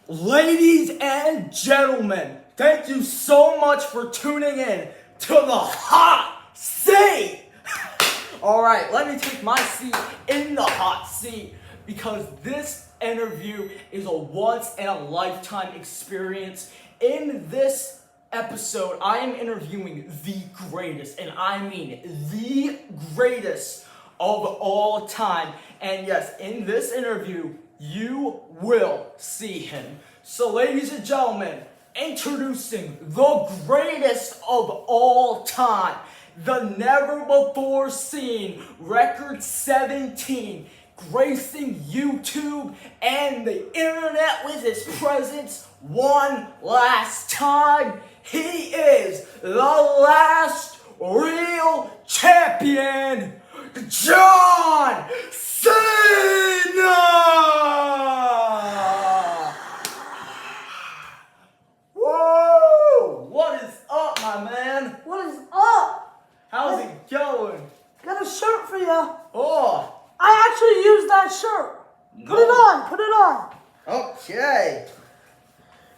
Ladies and gentlemen, thank you so much for tuning in to the hot seat. Alright, let me take my seat in the hot seat because this interview is a once in a lifetime experience. In this episode, I am interviewing the greatest, and I mean the greatest of all time. And yes, in this interview, you will see him. So, ladies and gentlemen, introducing the greatest of all time, the never before seen record 17, gracing YouTube and the internet with his presence one last time. He is the last real champion, John Cena! Whoa! What is up, my man? What is up? How's it going? Got a shirt for you. Oh! I actually used that shirt. Put it on, put it on. Okay.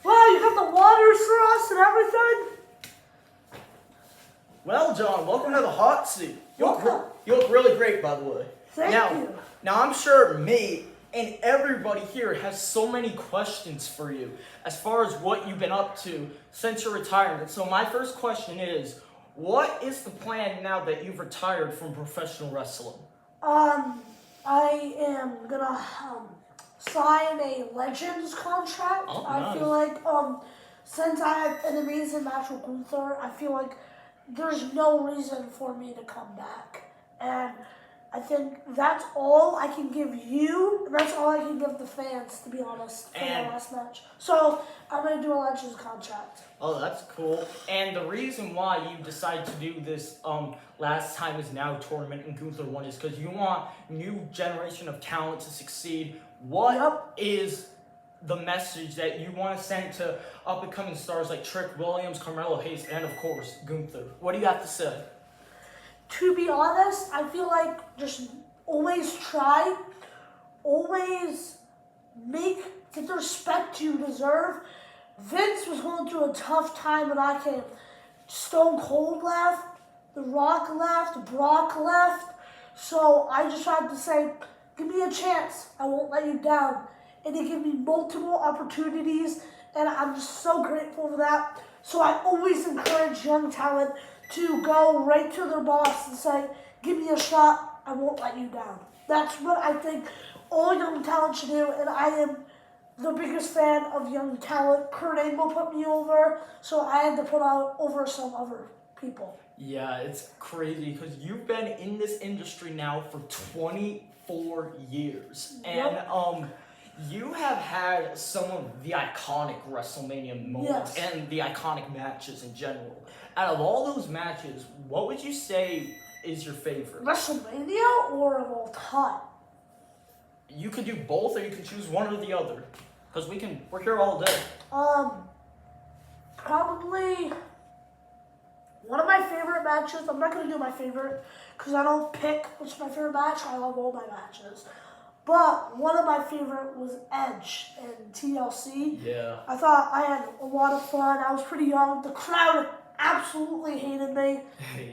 Wow, you got the waters for us and everything? Well, John, welcome to the hot seat. You Welcome. look really great, by the way. Thank you. Now, I'm sure me and everybody here has so many questions for you as far as what you've been up to since your retirement. So my first question is, what is the plan now that you've retired from professional wrestling? I am gonna sign a Legends contract. Oh, I nice. feel like since I had an amazing match with Gunther, I feel like there's no reason for me to come back. And I think that's all I can give you. That's all I can give the fans, to be honest, for my last match. So I'm gonna do a Legends contract. Oh, that's cool. And the reason why you decided to do this last time is now tournament in Gunther 1 is because you want new generation of talent to succeed. What is the message that you want to send to up-and-coming stars like Trick Williams, Carmelo Hayes, and, of course, Gunther? What do you have to say? To be honest, I feel like just always try, always get the respect you deserve. Vince was going through a tough time when I came. Stone Cold left, The Rock left, Brock left. So I just had to say, give me a chance. I won't let you down. And they give me multiple opportunities, and I'm just so grateful for that. So I always encourage young talent to go right to their boss and say, give me a shot, I won't let you down. That's what I think all young talent should do, and I am the biggest fan of young talent. Kurt Angle put me over, so I had to put out over some other people. Yeah, it's crazy because you've been in this industry now for 24 years. Yep. And you have had some of the iconic WrestleMania moments and the iconic matches in general. Out of all those matches, what would you say is your favorite? WrestleMania or of all time? You could do both, or you can choose one or the other. Because we're here all day. Probably one of my favorite matches. I'm not gonna do my favorite because I don't pick which my favorite match. I love all my matches. But one of my favorite was Edge in TLC. Yeah. I thought I had a lot of fun. I was pretty young. The crowd absolutely hated me.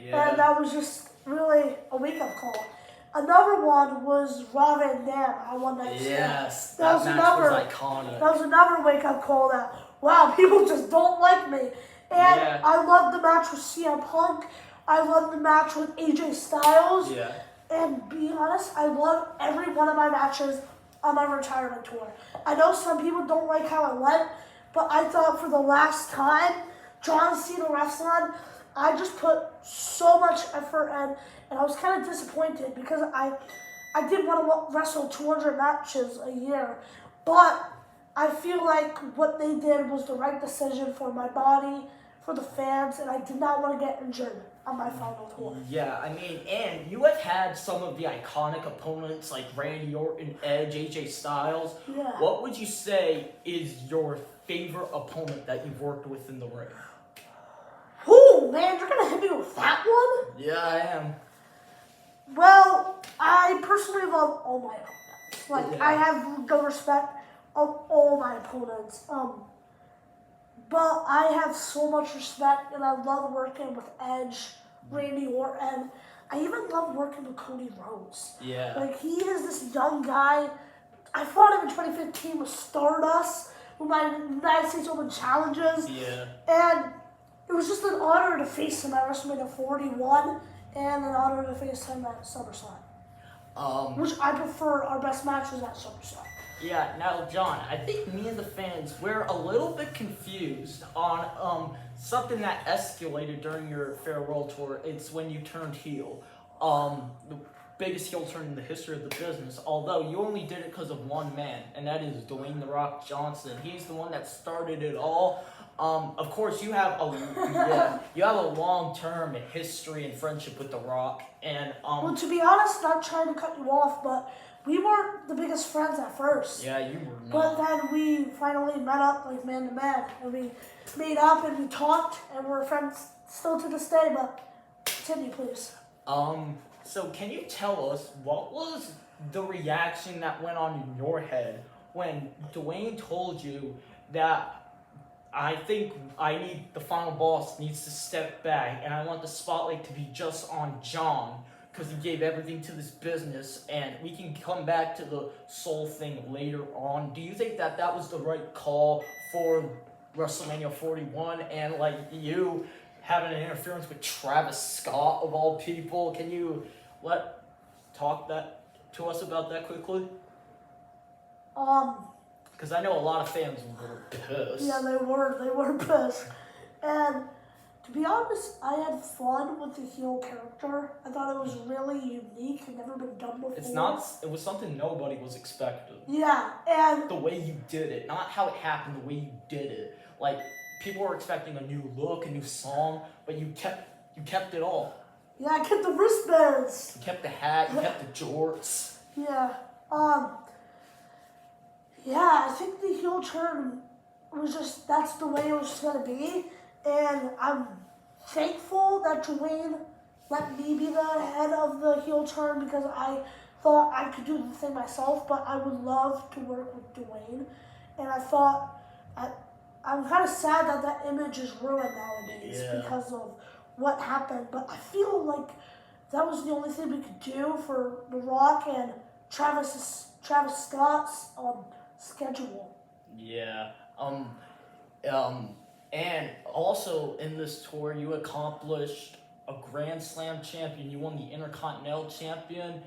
Yeah. And that was just really a wake-up call. Another one was Raw Van Dam. I won that. Yes, that match was iconic. That was another wake-up call that, wow, people just don't like me. And I loved the match with CM Punk. I loved the match with AJ Styles. Yeah. And be honest, I love every one of my matches on my retirement tour. I know some people don't like how it went, but I thought for the last time, John Cena wrestling, I just put so much effort in, and I was kind of disappointed because I did want to wrestle 200 matches a year, but I feel like what they did was the right decision for my body, for the fans, and I did not want to get injured on my final tour. Yeah, I mean, and you have had some of the iconic opponents like Randy Orton, Edge, AJ Styles. Yeah. What would you say is your favorite opponent that you've worked with in the ring? Oh man, you're gonna hit me with that one? Yeah, I am. Well, I personally love all my opponents. Like, Yeah. I have no respect of all my opponents. But I have so much respect, and I love working with Edge, Randy Orton. I even love working with Cody Rhodes. Yeah. Like, he is this young guy. I fought him in 2015 with Stardust, with my United States Open challenges. Yeah. And it was just an honor to face him at WrestleMania 41, and an honor to face him at SummerSlam. Which I prefer. Our best match was at SummerSlam. Yeah, now, John, I think me and the fans, we're a little bit confused on something that escalated during your farewell tour. It's when you turned heel. The biggest heel turn in the history of the business, although you only did it because of one man, and that is Dwayne "The Rock" Johnson. He's the one that started it all. Of course, you have a long-term history and friendship with The Rock, and Well, to be honest, not trying to cut you off, but we weren't the biggest friends at first. Yeah, you were not. But then we finally met up like man to man, and we made up and we talked, and we're friends still to this day. But continue, please. So can you tell us what was the reaction that went on in your head when Dwayne told you that I think the final boss needs to step back, and I want the spotlight to be just on John, because he gave everything to this business, and we can come back to the soul thing later on. Do you think that was the right call for WrestleMania 41, and like you having an interference with Travis Scott of all people? Can you talk that to us about that quickly? Because I know a lot of fans were pissed. Yeah, they were pissed. And to be honest, I had fun with the heel character. I thought it was really unique and never been done before. It was something nobody was expecting. Yeah, and the way you did it, not how it happened, the way you did it. Like, people were expecting a new look, a new song, but you kept it all. Yeah, I kept the wristbands. You kept the hat, you kept the jorts. Yeah. Yeah, I think the heel turn was just, that's the way it was going to be. And I'm thankful that Dwayne let me be the head of the heel turn, because I thought I could do the thing myself, but I would love to work with Dwayne. And I thought, I'm kind of sad that that image is ruined nowadays because of what happened. But I feel like that was the only thing we could do for The Rock and Travis Scott's schedule. Yeah. And also in this tour, you accomplished a Grand Slam champion. You won the Intercontinental champion,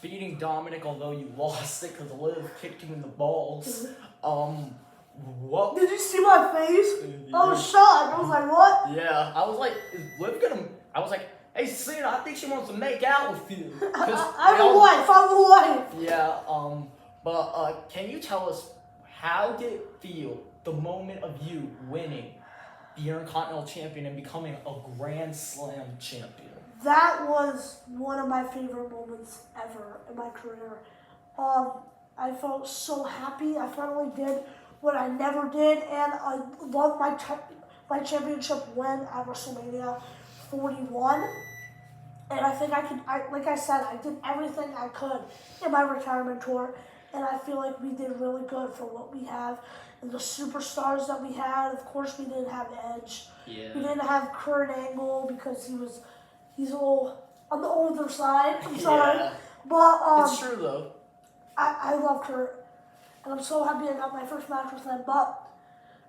beating Dominic, although you lost it because Liv kicked you in the balls. What? Did you see my face? I was shocked. I was like, what? Yeah, I was like, is Liv gonna? I was like, hey, Cena, I think she wants to make out with you. I'm a wife. Yeah. But can you tell us, how did it feel the moment of you winning the Intercontinental champion and becoming a Grand Slam champion? That was one of my favorite moments ever in my career. I felt so happy. I finally did what I never did, and I love my championship win at WrestleMania 41. And I think like I said, I did everything I could in my retirement tour, and I feel like we did really good for what we have and the superstars that we had. Of course, we didn't have Edge. Yeah. We didn't have Kurt Angle because he's a little on the older side. I'm sorry. Yeah. But it's true though. I love Kurt, and I'm so happy I got my first match with him. But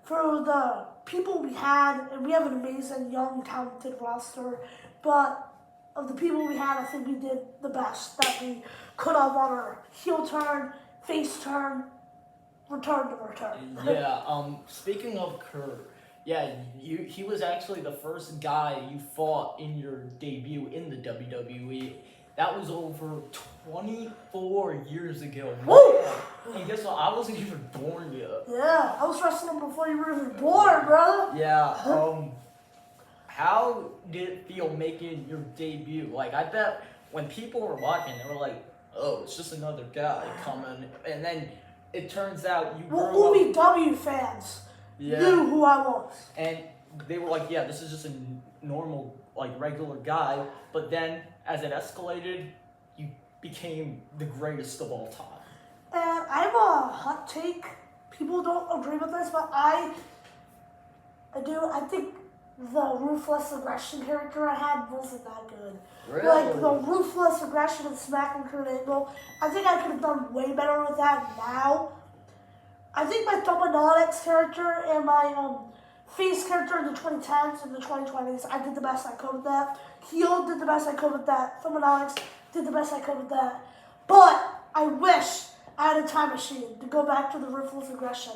for the people we had, and we have an amazing, young, talented roster, but of the people we had, I think we did the best that we could have on our heel turn, face turn, return to return. Yeah, speaking of Kurt, yeah, he was actually the first guy you fought in your debut in the WWE. That was over 24 years ago. Woo! And guess what? I wasn't even born yet. Yeah, I was wrestling before you were even born, brother. Yeah, how did it feel making your debut? Like, I bet when people were watching, they were like, oh, it's just another guy coming. And then it turns out you grew up. Only W fans knew who I was. And they were like, yeah, this is just a normal, like, regular guy. But then, as it escalated, you became the greatest of all time. And I have a hot take people don't agree with this, but I do. I think the ruthless aggression character I had wasn't that good. Really? Like the ruthless aggression and Smack and Kurt Angle, I think I could have done way better with that now. I think my Thumbonauts character and my Face character in the 2010s and the 2020s, I did the best I could with that. Heel did the best I could with that. Thumbonauts did the best I could with that. But I wish I had a time machine to go back to the ruthless aggression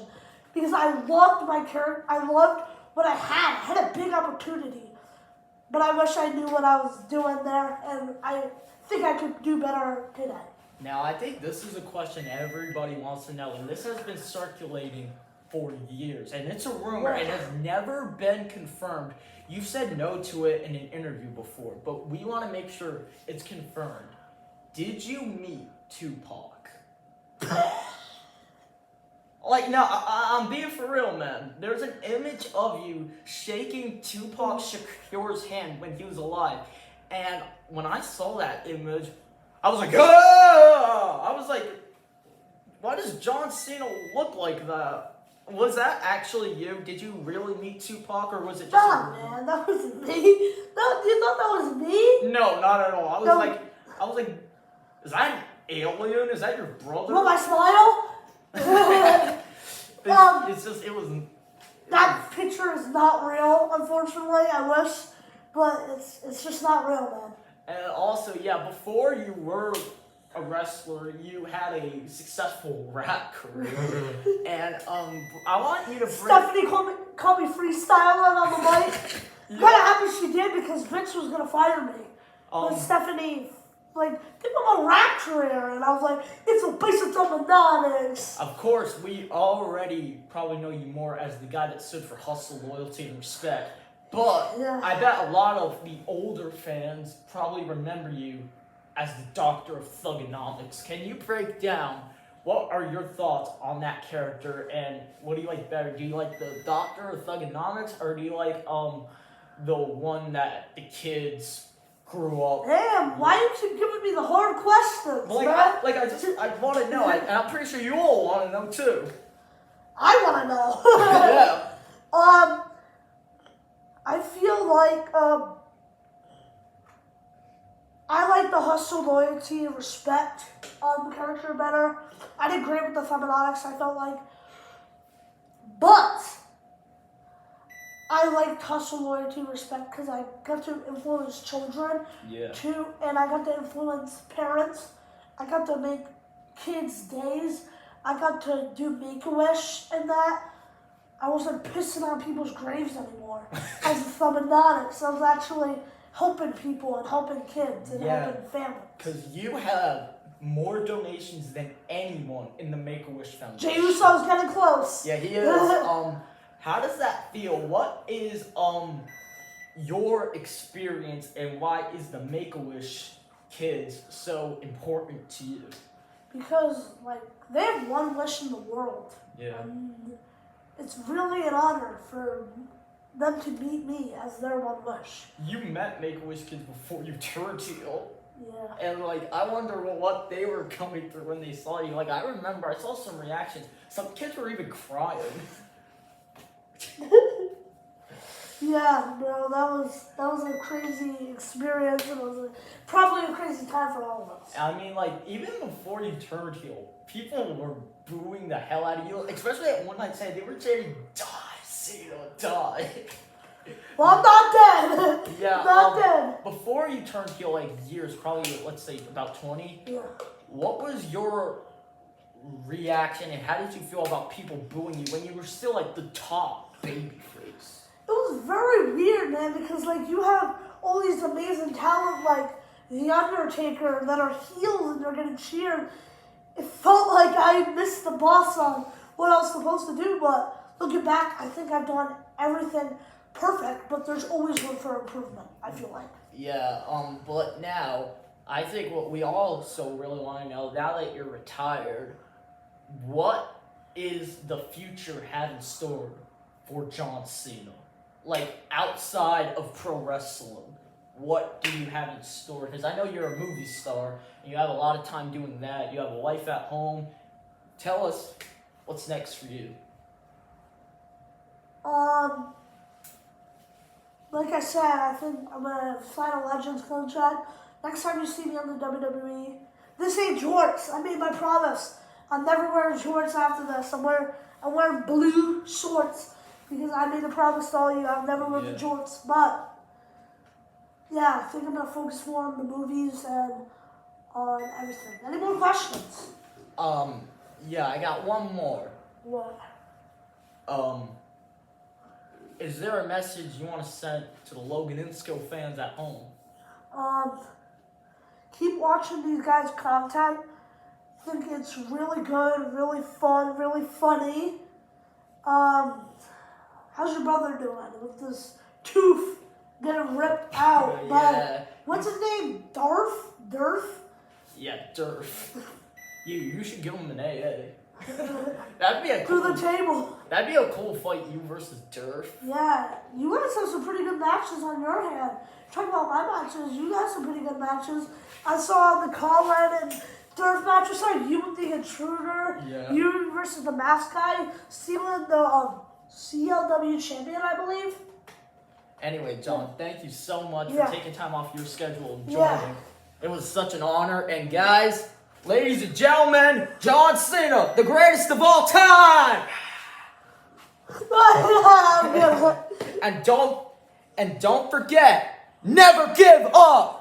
because I loved my character. I loved what I had. I had a big opportunity, but I wish I knew what I was doing there, and I think I could do better today. Now, I think this is a question everybody wants to know, and this has been circulating for years, and it's a rumor and has never been confirmed. You've said no to it in an interview before, but we want to make sure it's confirmed. Did you meet Tupac? Like, no, I'm being for real, man. There's an image of you shaking Tupac Shakur's hand when he was alive, and when I saw that image, I was like, ah! I was like, why does John Cena look like that? Was that actually you? Did you really meet Tupac, or was it just? Nah, man, that wasn't me. No, you thought that was me? No, not at all. I was like, is that an alien? Is that your brother? Want my smile? It was. That picture is not real, unfortunately. I wish, but it's just not real, man. And also, yeah, before you were a wrestler, you had a successful rap career, and I want you to. Stephanie called me freestyling on the mic. I'm kind of happy she did because Vince was gonna fire me. But Stephanie, give him a rap career, and I was like, it's a basic Thumbonauts. Of course, we already probably know you more as the guy that stood for hustle, loyalty, and respect. But yeah. I bet a lot of the older fans probably remember you as the Doctor of Thugonomics. Can you break down what are your thoughts on that character, and what do you like better? Do you like the Doctor of Thugonomics, or do you like the one that the kids grew up? Damn, why you keep giving me the hard questions, Well, man? I want to know, and I'm pretty sure you all want to know too. I want to know. Yeah. I feel like I like the hustle, loyalty, and respect character better. I did great with the Thumbonauts, I felt like. But I liked hustle, loyalty, respect because I got to influence children too, and I got to influence parents. I got to make kids' days. I got to do Make-A-Wish and that. I wasn't pissing on people's graves anymore. As a Thumbonauts, I was actually helping people and helping kids and helping families. Because you have more donations than anyone in the Make-A-Wish Foundation. Jey Uso's getting close. Yeah, he is. How does that feel? What is your experience, and why is the Make-A-Wish kids so important to you? Because they have one wish in the world. Yeah. And it's really an honor for them to meet me as their one wish. You met Make-A-Wish kids before you turned heel. Yeah. And I wonder what they were coming through when they saw you. I remember I saw some reactions. Some kids were even crying. Yeah, bro, that was a crazy experience, and it was probably a crazy time for all of us. I mean, even before you turned heel, people were booing the hell out of you. Especially at One Night Stand, they were chanting, "Die, Cena, die." Well, I'm not dead. Yeah, not dead. Before you turned heel, years, probably, let's say, about 20. Yeah. What was your reaction, and how did you feel about people booing you when you were still, the top babyface? It was very weird, man, because, you have all these amazing talent, like The Undertaker, that are heels and they're getting cheered. It felt like I missed the boss on what I was supposed to do, but looking back, I think I've done everything perfect, but there's always room for improvement, I feel like. Yeah, but now, I think what we also really want to know, now that you're retired, what is the future have in store for John Cena? Outside of pro wrestling, what do you have in store? Because I know you're a movie star, and you have a lot of time doing that. You have a life at home. Tell us What's next for you? Like I said, I think I'm gonna sign a Legends contract. Next time you see me on the WWE, this ain't jorts. I made my promise. I'm never wearing jorts after this. I'm wearing blue shorts because I made a promise to all you. I've never worn the jorts, but yeah, I think I'm gonna focus more on the movies and on everything. Any more questions? Yeah, I got one more. What? Is there a message you want to send to the Logan Insco fans at home? Keep watching these guys' content. I think it's really good, really fun, really funny. How's your brother doing with this tooth getting ripped out? Yeah. But what's his name? Durf? Yeah, Durf. You should give him an AA. That'd be a Through cool, the table. That'd be a cool fight, you versus Durf. Yeah, you guys have some pretty good matches on your hand. Talking about my matches, you got some pretty good matches. I saw the Colin and Durf match. I saw you and the Intruder. Yeah. You versus the Mask Guy. Stealing the CLW champion, I believe. Anyway, John, thank you so much Yeah. for taking time off your schedule and Yeah. joining. It was such an honor. And guys, ladies and gentlemen, John Cena, the greatest of all time. And don't forget, never give up.